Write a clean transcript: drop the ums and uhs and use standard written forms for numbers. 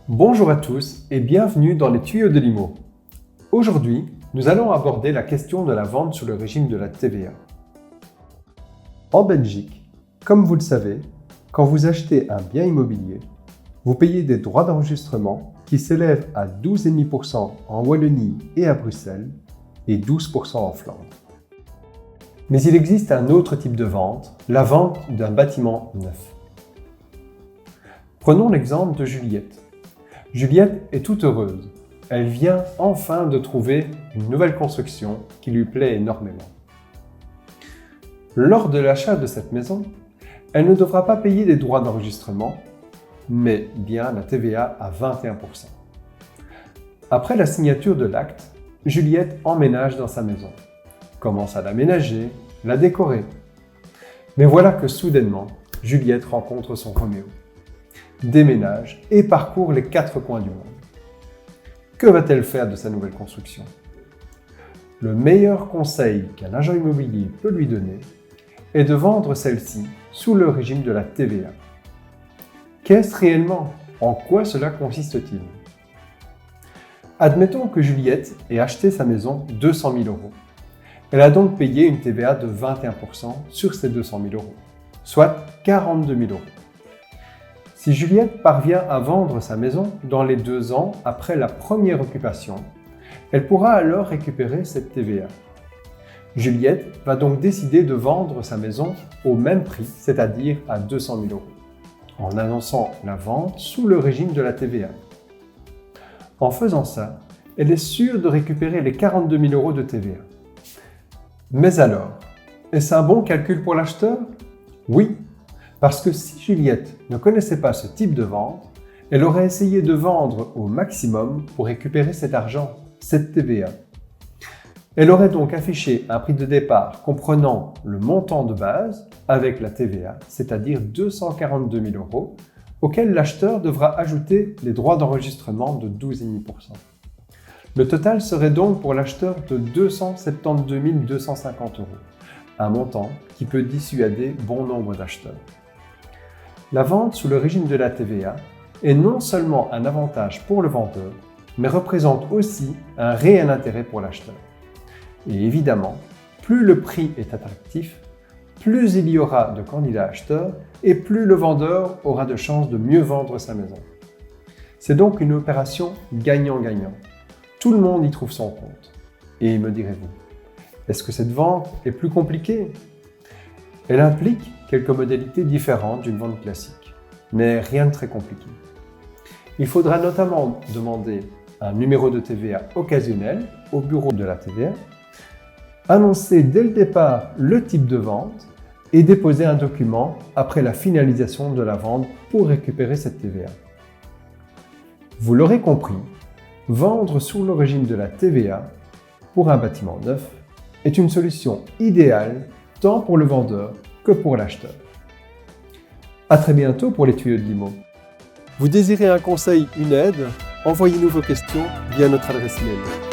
Bonjour à tous et bienvenue dans les tuyaux de l'IMO. Aujourd'hui, nous allons aborder la question de la vente sous le régime de la TVA. En Belgique, comme vous le savez, quand vous achetez un bien immobilier, vous payez des droits d'enregistrement qui s'élèvent à 12,5% en Wallonie et à Bruxelles et 12% en Flandre. Mais il existe un autre type de vente, la vente d'un bâtiment neuf. Prenons l'exemple de Juliette. Juliette est toute heureuse. Elle vient enfin de trouver une nouvelle construction qui lui plaît énormément. Lors de l'achat de cette maison, elle ne devra pas payer des droits d'enregistrement, mais bien la TVA à 21%. Après la signature de l'acte, Juliette emménage dans sa maison, commence à l'aménager, la décorer. Mais voilà que soudainement, Juliette rencontre son Roméo, déménage et parcourt les 4 coins du monde. Que va-t-elle faire de sa nouvelle construction? Le meilleur conseil qu'un agent immobilier peut lui donner est de vendre celle-ci sous le régime de la TVA. Qu'est-ce réellement? En quoi cela consiste-t-il? Admettons que Juliette ait acheté sa maison 200 000 €. Elle a donc payé une TVA de 21% sur ces 200 000 €, soit 42 000 €. Si Juliette parvient à vendre sa maison dans les 2 ans après la première occupation, elle pourra alors récupérer cette TVA. Juliette va donc décider de vendre sa maison au même prix, c'est-à-dire à 200 000 €, en annonçant la vente sous le régime de la TVA. En faisant ça, elle est sûre de récupérer les 42 000 € de TVA. Mais alors, est-ce un bon calcul pour l'acheteur? Oui, parce que si Juliette ne connaissait pas ce type de vente, elle aurait essayé de vendre au maximum pour récupérer cet argent, cette TVA. Elle aurait donc affiché un prix de départ comprenant le montant de base avec la TVA, c'est-à-dire 242 000 €, auquel l'acheteur devra ajouter les droits d'enregistrement de 12,5%. Le total serait donc pour l'acheteur de 272 250 €, un montant qui peut dissuader bon nombre d'acheteurs. La vente sous le régime de la TVA est non seulement un avantage pour le vendeur, mais représente aussi un réel intérêt pour l'acheteur. Et évidemment, plus le prix est attractif, plus il y aura de candidats acheteurs et plus le vendeur aura de chances de mieux vendre sa maison. C'est donc une opération gagnant-gagnant. Tout le monde y trouve son compte. Et me direz-vous, est-ce que cette vente est plus compliquée? Elle implique quelques modalités différentes d'une vente classique, mais rien de très compliqué. Il faudra notamment demander un numéro de TVA occasionnel au bureau de la TVA, annoncer dès le départ le type de vente et déposer un document après la finalisation de la vente pour récupérer cette TVA. Vous l'aurez compris, vendre sous le régime de la TVA pour un bâtiment neuf est une solution idéale tant pour le vendeur que pour l'acheteur. À très bientôt pour les tuyaux de l'IMO. Vous désirez un conseil, une aide? Envoyez-nous vos questions via notre adresse mail.